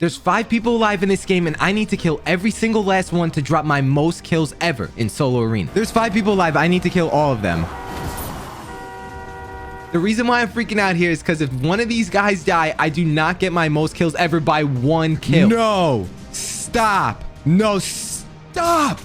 There's 5 people alive in this game, and I need to kill every single last one to drop my most kills ever in solo arena. There's 5 people alive. I need to kill all of them. The reason why I'm freaking out here is because if one of these guys die, I do not get my most kills ever by 1 kill. No, stop. No, stop.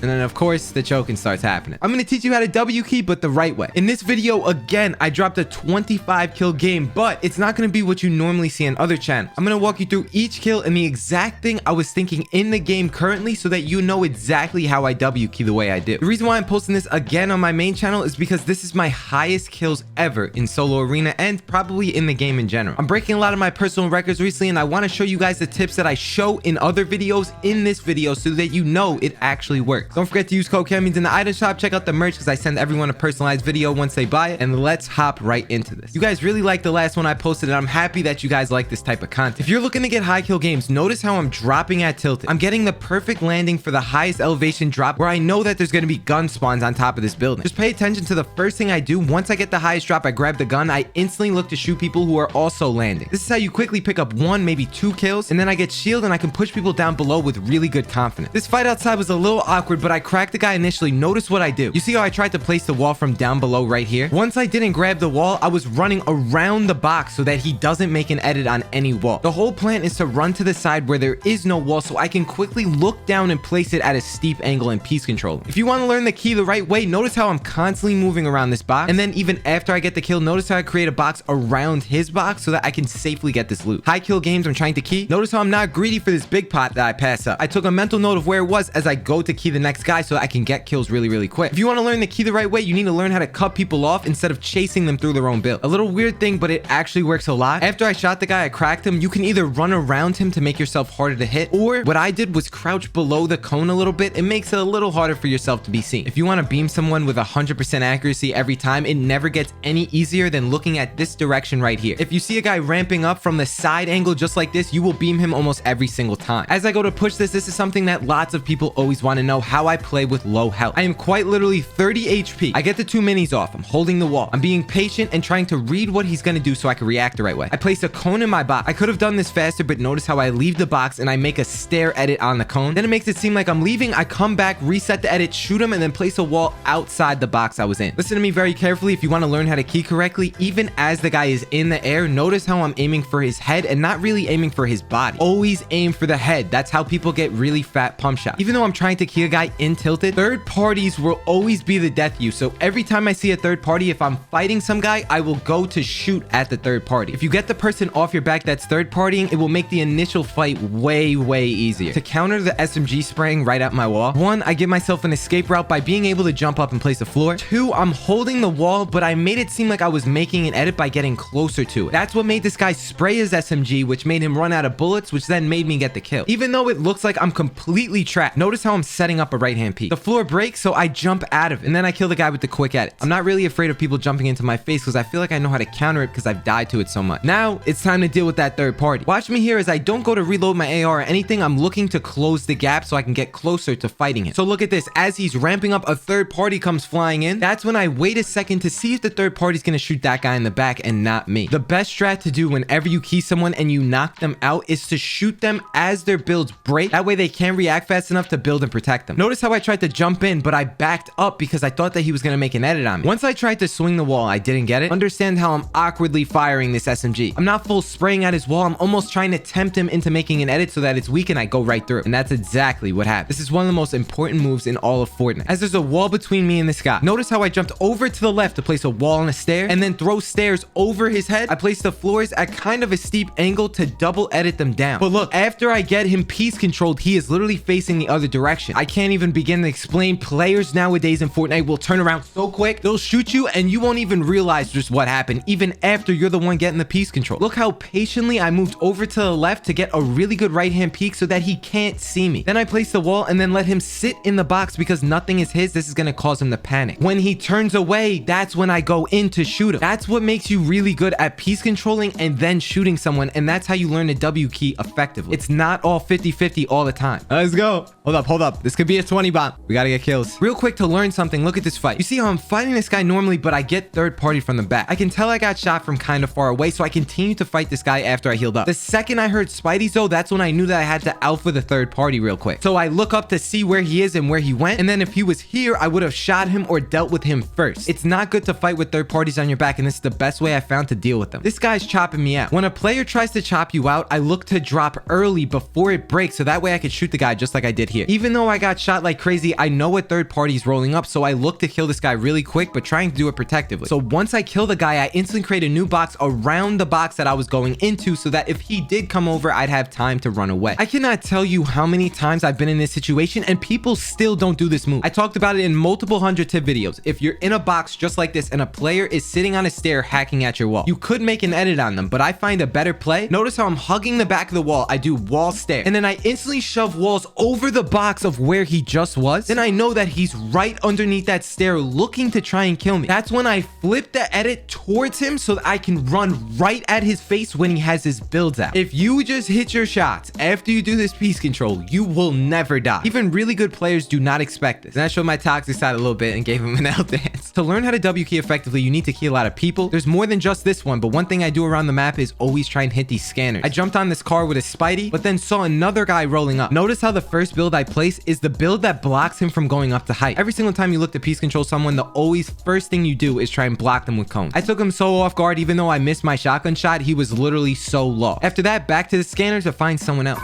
And then, of course, the choking starts happening. I'm going to teach you how to W key, but the right way. In this video, again, I dropped a 25 kill game, but it's not going to be what you normally see on other channels. I'm going to walk you through each kill and the exact thing I was thinking in the game currently so that you know exactly how I W key the way I do. The reason why I'm posting this again on my main channel is because this is my highest kills ever in solo arena and probably in the game in general. I'm breaking a lot of my personal records recently, and I want to show you guys the tips that I show in other videos in this video so that you know it actually works. Don't forget to use code KenBeans in the item shop. Check out the merch because I send everyone a personalized video once they buy it. And let's hop right into this. You guys really liked the last one I posted, and I'm happy that you guys like this type of content. If you're looking to get high kill games, notice how I'm dropping at tilted. I'm getting the perfect landing for the highest elevation drop where I know that there's going to be gun spawns on top of this building. Just pay attention to the first thing I do. Once I get the highest drop, I grab the gun. I instantly look to shoot people who are also landing. This is how you quickly pick up 1, maybe 2 kills, and then I get shield and I can push people down below with really good confidence. This fight outside was a little awkward, but I cracked the guy initially. Notice what I do. You see how I tried to place the wall from down below right here? Once I didn't grab the wall, I was running around the box so that he doesn't make an edit on any wall. The whole plan is to run to the side where there is no wall so I can quickly look down and place it at a steep angle and piece control. If you want to learn the key the right way, notice how I'm constantly moving around this box. And then even after I get the kill, notice how I create a box around his box so that I can safely get this loot. High kill games I'm trying to key. Notice how I'm not greedy for this big pot that I pass up. I took a mental note of where it was as I go to key the next guy so I can get kills really quick. If you want to learn the key the right way, you need to learn how to cut people off instead of chasing them through their own build. A little weird thing, but it actually works a lot. After I shot the guy, I cracked him. You can either run around him to make yourself harder to hit, or what I did was crouch below the cone a little bit. It makes it a little harder for yourself to be seen. If you want to beam someone with 100% accuracy every time, it never gets any easier than looking at this direction right here. If you see a guy ramping up from the side angle just like this, you will beam him almost every single time. As I go to push this is something that lots of people always want to know: how I play with low health. I am quite literally 30 HP. I get the 2 minis off. I'm holding the wall. I'm being patient and trying to read what he's going to do so I can react the right way. I place a cone in my box. I could have done this faster, but notice how I leave the box and I make a stare edit on the cone. Then it makes it seem like I'm leaving. I come back, reset the edit, shoot him, and then place a wall outside the box I was in. Listen to me very carefully if you want to learn how to key correctly. Even as the guy is in the air, notice how I'm aiming for his head and not really aiming for his body. Always aim for the head. That's how people get really fat pump shots. Even though I'm trying to key a guy in tilted, third parties will always be the death use. So every time I see a third party, if I'm fighting some guy, I will go to shoot at the third party. If you get the person off your back that's third partying, it will make the initial fight way easier. To counter the SMG spraying right at my wall, 1, I give myself an escape route by being able to jump up and place a floor. 2, I'm holding the wall, but I made it seem like I was making an edit by getting closer to it. That's what made this guy spray his SMG, which made him run out of bullets, which then made me get the kill. Even though it looks like I'm completely trapped, notice how I'm setting up a right hand peek. The floor breaks, so I jump out of it, and then I kill the guy with the quick edits. I'm not really afraid of people jumping into my face because I feel like I know how to counter it because I've died to it so much. Now it's time to deal with that third party. Watch me here as I don't go to reload my AR or anything. I'm looking to close the gap so I can get closer to fighting him. So look at this. As he's ramping up, a third party comes flying in. That's when I wait a second to see if the third party's gonna shoot that guy in the back and not me. The best strat to do whenever you key someone and you knock them out is to shoot them as their builds break. That way they can't react fast enough to build and protect them. Notice how I tried to jump in, but I backed up because I thought that he was gonna make an edit on me. Once I tried to swing the wall, I didn't get it. Understand how I'm awkwardly firing this SMG. I'm not full spraying at his wall. I'm almost trying to tempt him into making an edit so that it's weak and I go right through. And that's exactly what happened. This is one of the most important moves in all of Fortnite, as there's a wall between me and this guy. Notice how I jumped over to the left to place a wall and a stair, and then throw stairs over his head. I placed the floors at kind of a steep angle to double edit them down. But look, after I get him piece controlled, he is literally facing the other direction. I can't even begin to explain. Players nowadays in Fortnite will turn around so quick, they'll shoot you and you won't even realize just what happened, even after you're the one getting the piece control. Look how patiently I moved over to the left to get a really good right hand peek so that he can't see me. Then I place the wall and then let him sit in the box because nothing is his. This is going to cause him to panic. When he turns away, that's when I go in to shoot him. That's what makes you really good at piece controlling and then shooting someone, and that's how you learn to W key effectively. It's not all 50-50 all the time. Let's go. Hold up. up. This could be a 20 bomb. We gotta get kills. Real quick to learn something, look at this fight. You see how I'm fighting this guy normally, but I get third party from the back. I can tell I got shot from kind of far away, so I continue to fight this guy after I healed up. The second I heard Spidey's though, that's when I knew that I had to alpha the third party real quick. So I look up to see where he is and where he went, and then if he was here, I would have shot him or dealt with him first. It's not good to fight with third parties on your back, and this is the best way I found to deal with them. This guy's chopping me out. When a player tries to chop you out, I look to drop early before it breaks, so that way I could shoot the guy just like I did here. Even though I got shot like crazy, I know what third party is rolling up, so I look to kill this guy really quick, but trying to do it protectively. So once I kill the guy, I instantly create a new box around the box that I was going into, so that if he did come over, I'd have time to run away. I cannot tell you how many times I've been in this situation and people still don't do this move. I talked about it in multiple 100-tip videos. If you're in a box just like this and a player is sitting on a stair hacking at your wall, you could make an edit on them, but I find a better play. Notice how I'm hugging the back of the wall. I do wall stair, and then I instantly shove walls over the box of where he just was. Then I know that he's right underneath that stair looking to try and kill me. That's when I flip the edit towards him so that I can run right at his face when he has his builds out. If you just hit your shots after you do this piece control, you will never die. Even really good players do not expect this. And I showed my toxic side a little bit and gave him an L dance. To learn how to W key effectively, you need to key a lot of people. There's more than just this one, but one thing I do around the map is always try and hit these scanners. I jumped on this car with a Spidey, but then saw another guy rolling up. Notice how the first build I place is the build that blocks him from going up to height. Every single time you look to piece control someone, the always first thing you do is try and block them with cones. I took him so off guard, even though I missed my shotgun shot, he was literally so low. After that, back to the scanner to find someone else.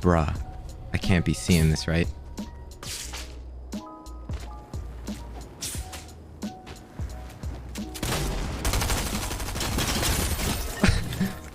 Bruh, I can't be seeing this, right?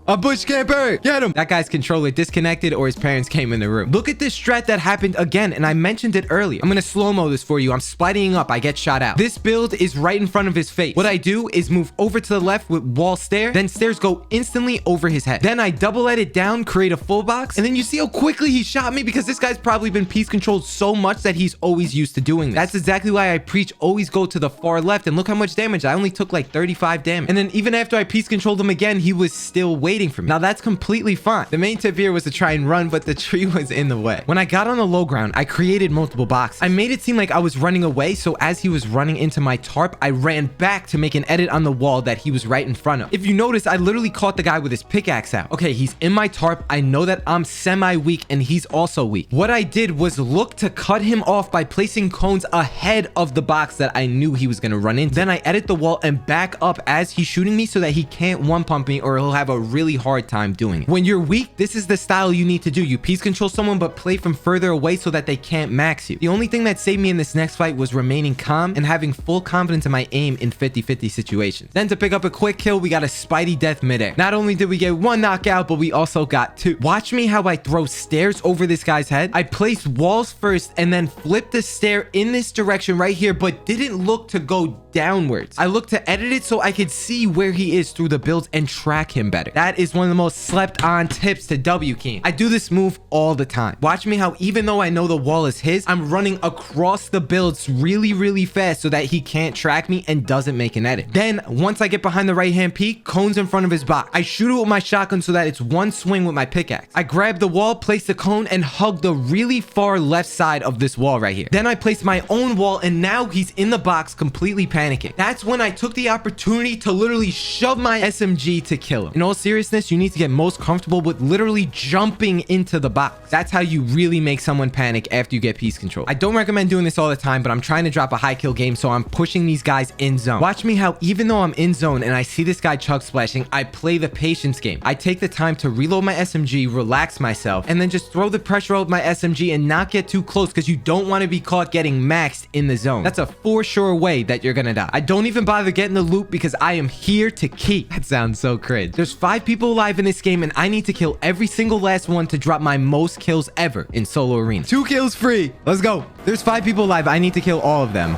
A bush camper! Get him! That guy's controller disconnected or his parents came in the room. Look at this strat that happened again, and I mentioned it earlier. I'm gonna slow-mo this for you. I'm spideying up. I get shot out. This build is right in front of his face. What I do is move over to the left with wall stare, then stairs go instantly over his head. Then I double edit down, create a full box, and then you see how quickly he shot me because this guy's probably been piece controlled so much that he's always used to doing this. That's exactly why I preach always go to the far left, and look how much damage. I only took like 35 damage. And then even after I piece controlled him again, he was still waiting for me. Now that's completely fine. The main tip here was to try and run, but the tree was in the way. When I got on the low ground, I created multiple boxes. I made it seem like I was running away, so as he was running into my tarp, I ran back to make an edit on the wall that he was right in front of. If you notice, I literally caught the guy with his pickaxe out. Okay, he's in my tarp. I know that I'm semi-weak and he's also weak. What I did was look to cut him off by placing cones ahead of the box that I knew he was gonna run into. Then I edit the wall and back up as he's shooting me so that he can't one-pump me or he'll have a really hard time doing it. When you're weak, this is the style you need to do. You piece control someone but play from further away so that they can't max you. The only thing that saved me in this next fight was remaining calm and having full confidence in my aim in 50-50 situations. Then to pick up a quick kill, we got a Spidey death midair. Not only did we get one knockout, but we also got two. Watch me how I throw stairs over this guy's head. I placed walls first and then flipped the stair in this direction right here, but didn't look to go downwards. I looked to edit it so I could see where he is through the builds and track him better. That is one of the most slept on tips to W keying. I do this move all the time. Watch me how even though I know the wall is his, I'm running across the builds really fast so that he can't track me and doesn't make an edit. Then once I get behind the right hand peak, cones in front of his box. I shoot it with my shotgun so that it's one swing with my pickaxe. I grab the wall, place the cone, and hug the really far left side of this wall right here. Then I place my own wall, and now he's in the box completely panicking. That's when I took the opportunity to literally shove my SMG to kill him. In all seriousness, you need to get most comfortable with literally jumping into the box. That's how you really make someone panic after you get piece control. I don't recommend doing this all the time, but I'm trying to drop a high kill game, so I'm pushing these guys in zone. Watch me how even though I'm in zone and I see this guy chug splashing, I play the patience game. I take the time to reload my SMG, relax myself, and then just throw the pressure out with my SMG and not get too close because you don't want to be caught getting maxed in the zone. That's a for sure way that you're gonna die. I don't even bother getting the loot because I am here to keep. That sounds so cringe. There's 5 people alive in this game and I need to kill every single last one to drop my most kills ever in solo arena. 2 kills free. Let's go. There's 5 people alive. I need to kill all of them.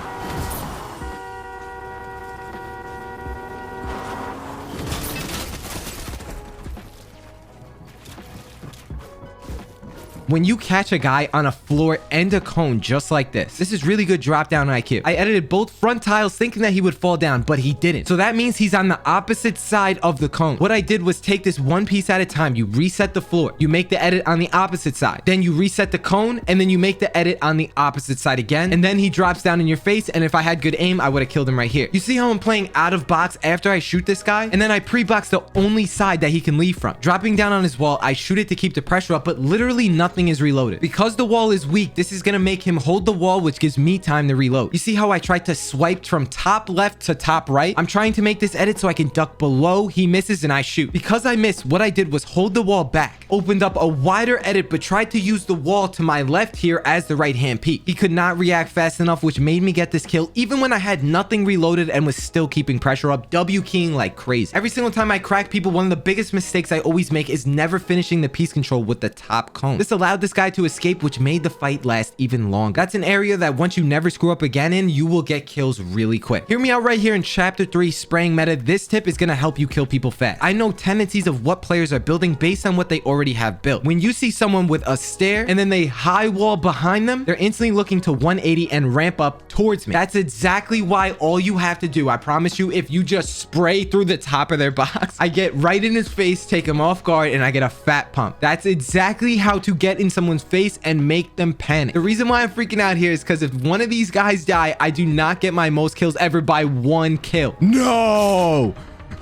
When you catch a guy on a floor and a cone just like this is really good drop down IQ. I edited both front tiles thinking that he would fall down, but he didn't. So that means he's on the opposite side of the cone. What I did was take this one piece at a time. You reset the floor. You make the edit on the opposite side. Then you reset the cone, and then you make the edit on the opposite side again. And then he drops down in your face, and if I had good aim, I would have killed him right here. You see how I'm playing out of box after I shoot this guy? And then I pre-box the only side that he can leave from. Dropping down on his wall, I shoot it to keep the pressure up, but literally nothing is reloaded. Because the wall is weak, this is gonna make him hold the wall, which gives me time to reload. You see how I tried to swipe from top left to top right? I'm trying to make this edit so I can duck below. He misses and I shoot. Because I missed, what I did was hold the wall back, opened up a wider edit, but tried to use the wall to my left here as the right hand peak. He could not react fast enough, which made me get this kill even when I had nothing reloaded and was still keeping pressure up, W keying like crazy. Every single time I crack people, one of the biggest mistakes I always make is never finishing the piece control with the top cone. This allowed this guy to escape, which made the fight last even longer. That's an area that once you never screw up again in, you will get kills really quick. Hear me out right here in chapter 3, spraying meta. This tip is gonna help you kill people fast. I know tendencies of what players are building based on what they already have built. When you see someone with a stair and then they high wall behind them, they're instantly looking to 180 and ramp up towards me. That's exactly why all you have to do, I promise you, if you just spray through the top of their box, I get right in his face, take him off guard, and I get a fat pump. That's exactly how to get in someone's face and make them panic. The reason why I'm freaking out here is because if one of these guys die, I do not get my most kills ever by 1 kill. No!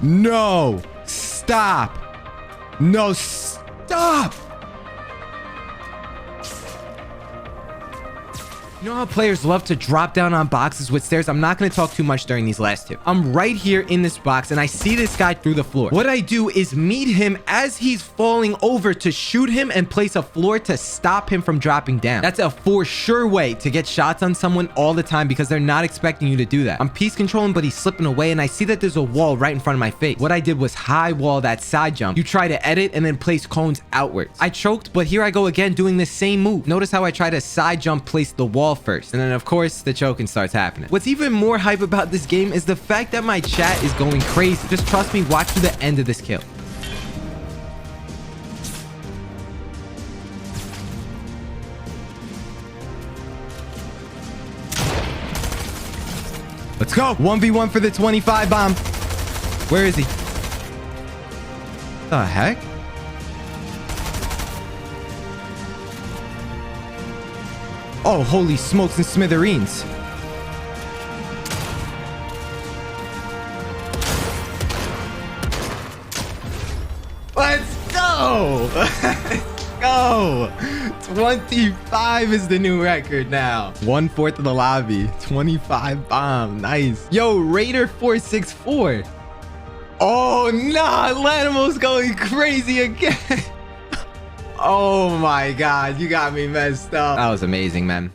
No! Stop! No, stop! You know how players love to drop down on boxes with stairs? I'm not going to talk too much during these last two. I'm right here in this box and I see this guy through the floor. What I do is meet him as he's falling over to shoot him and place a floor to stop him from dropping down. That's a for sure way to get shots on someone all the time because they're not expecting you to do that. I'm piece controlling, but he's slipping away and I see that there's a wall right in front of my face. What I did was high wall that side jump. You try to edit and then place cones outwards. I choked, but here I go again doing the same move. Notice how I try to side jump, place the wall first, and then of course the choking starts happening. What's even more hype about this game is the fact that my chat is going crazy. Just trust me, watch to the end of this kill. Let's go. 1v1 for the 25 bomb. Where is he? The heck? Oh, holy smokes and smithereens. Let's go. Let's go. 25 is the new record now. 1/4 of the lobby. 25 bomb. Nice. Yo, Raider 464. Oh, nah. Lanimo's going crazy again. Oh my God, you got me messed up. That was amazing, man.